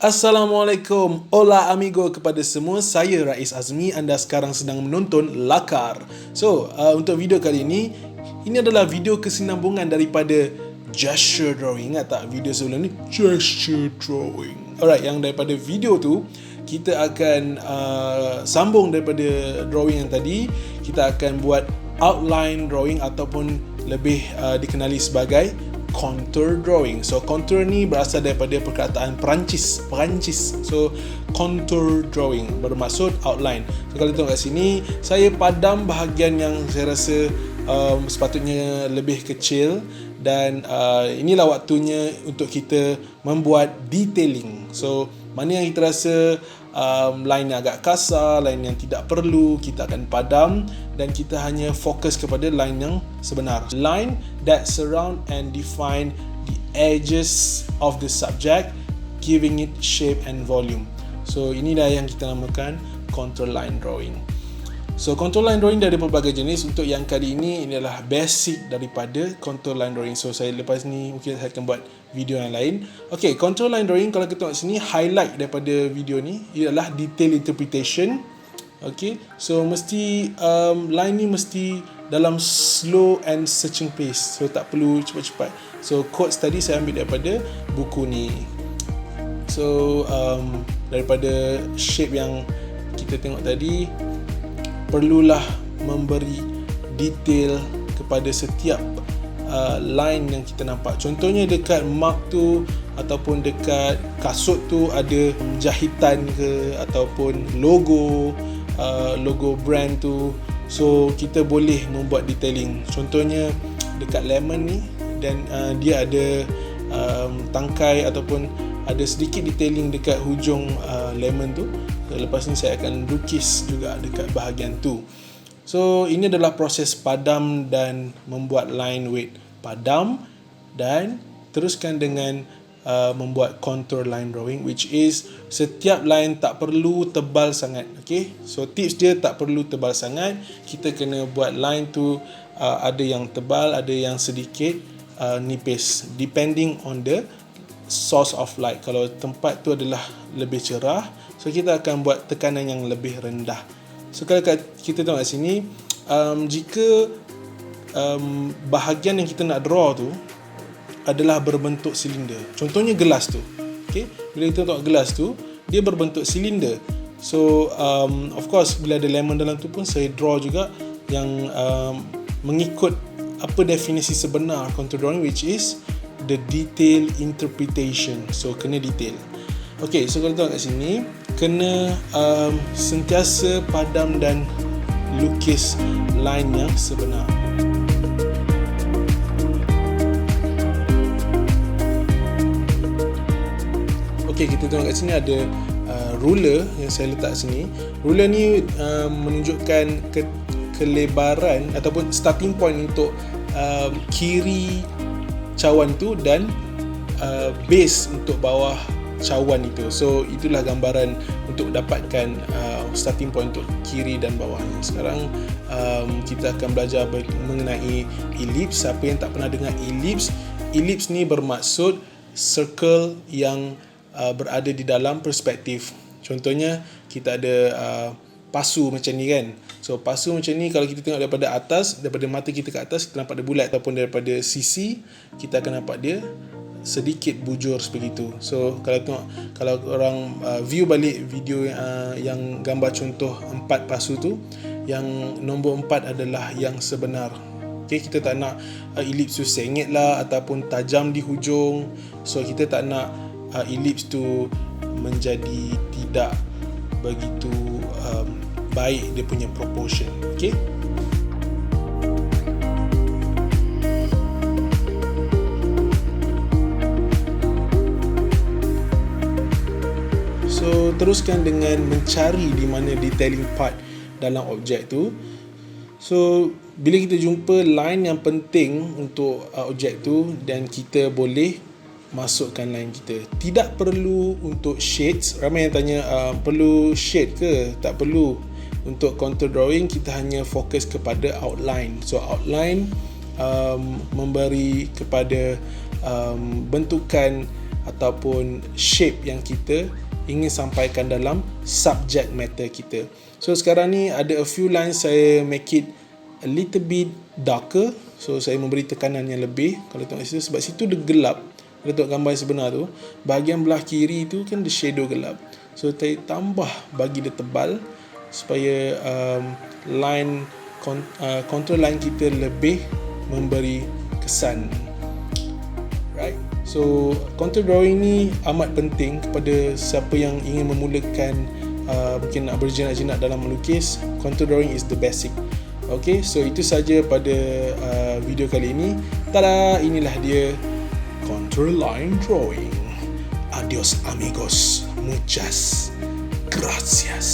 Assalamualaikum, hola amigo kepada semua. Saya Rais Azmi, anda sekarang sedang menonton Lakar. Untuk video kali ini adalah video kesinambungan daripada gesture drawing. Ingat tak video sebelum ni? Gesture drawing. Alright, yang daripada video tu kita akan sambung daripada drawing yang tadi. Kita akan buat outline drawing ataupun lebih dikenali sebagai contour drawing. So contour ni berasal daripada perkataan Perancis. So contour drawing bermaksud outline. So kalau tengok kat sini, saya padam bahagian yang saya rasa sepatutnya lebih kecil, dan inilah waktunya untuk kita membuat detailing. So mana yang kita rasa line yang agak kasar, line yang tidak perlu, kita akan padam dan kita hanya fokus kepada line yang sebenar. Line that surround and define the edges of the subject, giving it shape and volume. So inilah yang kita namakan contour line drawing. So contour line drawing dari pelbagai jenis. Untuk yang kali ini adalah basic daripada contour line drawing. So saya lepas ni mungkin saya akan buat video yang lain. Okay, contour line drawing, kalau kita tengok sini, highlight daripada video ni ialah detail interpretation. Okay, so mesti line ni mesti dalam slow and searching pace. So tak perlu cepat-cepat. So quotes tadi saya ambil daripada buku ni. So daripada shape yang kita tengok tadi, perlulah memberi detail kepada setiap line yang kita nampak. Contohnya dekat mark tu ataupun dekat kasut tu ada jahitan ke ataupun logo brand tu. So kita boleh membuat detailing. Contohnya dekat lemon ni, dan dia ada tangkai ataupun ada sedikit detailing dekat hujung lemon tu. Lepas ni saya akan lukis juga dekat bahagian tu. So ini adalah proses padam dan membuat line with padam, dan teruskan dengan membuat contour line drawing, which is setiap line tak perlu tebal sangat. Okay, so tips dia tak perlu tebal sangat. Kita kena buat line tu ada yang tebal, ada yang sedikit nipis, depending on the source of light. Kalau tempat tu adalah lebih cerah, so kita akan buat tekanan yang lebih rendah. So kalau kita tengok kat sini, jika bahagian yang kita nak draw tu adalah berbentuk silinder, contohnya gelas tu. Okay, bila kita tengok gelas tu, dia berbentuk silinder. So of course bila ada lemon dalam tu pun saya draw juga yang mengikut apa definisi sebenar contour drawing, which is the detail interpretation. So kena detail. Okay, so kalau tengok kat sini, kena sentiasa padam dan lukis line yang sebenar. Okay, kita tengok kat sini ada ruler yang saya letak sini. Ruler ni menunjukkan kelebaran ataupun starting point untuk kiri cawan tu dan base untuk bawah cawan itu. So itulah gambaran untuk dapatkan starting point untuk kiri dan bawahnya. Sekarang kita akan belajar mengenai ellipse. Siapa yang tak pernah dengar ellipse? Ellipse ni bermaksud circle yang berada di dalam perspektif. Contohnya kita ada pasu macam ni kan. So pasu macam ni, kalau kita tengok daripada atas, daripada mata kita ke atas, kita nampak dia bulat, ataupun daripada sisi kita akan nampak dia sedikit bujur sebegitu. So kalau orang view balik video yang gambar contoh 4 pasu tu, yang nombor 4 adalah yang sebenar. Okay, kita tak nak ellipse tu sengit lah ataupun tajam di hujung. So kita tak nak ellipse tu menjadi tidak begitu baik dia punya proportion. Okay, so teruskan dengan mencari di mana detailing part dalam objek tu. So bila kita jumpa line yang penting untuk objek tu, dan kita boleh masukkan line kita. Tidak perlu untuk shades. Ramai yang tanya perlu shade ke? Tak perlu. Untuk contour drawing kita hanya fokus kepada outline. So outline memberi kepada bentukan ataupun shape yang kita ingin sampaikan dalam subject matter kita. So sekarang ni ada a few lines saya make it a little bit darker. So saya memberi tekanan yang lebih. Kalau tengok situ, sebab situ dia gelap. Kalau tengok gambar yang sebenar tu, bahagian belah kiri tu kan the shadow gelap. So saya tambah bagi dia tebal supaya line contour line kita lebih memberi kesan. Right? So contour drawing ni amat penting kepada siapa yang ingin memulakan mungkin nak berjinak-jinak dalam melukis. Contour drawing is the basic. Okay, so itu saja pada video kali ini. Tada, inilah dia contour line drawing. Adios amigos, muchas gracias.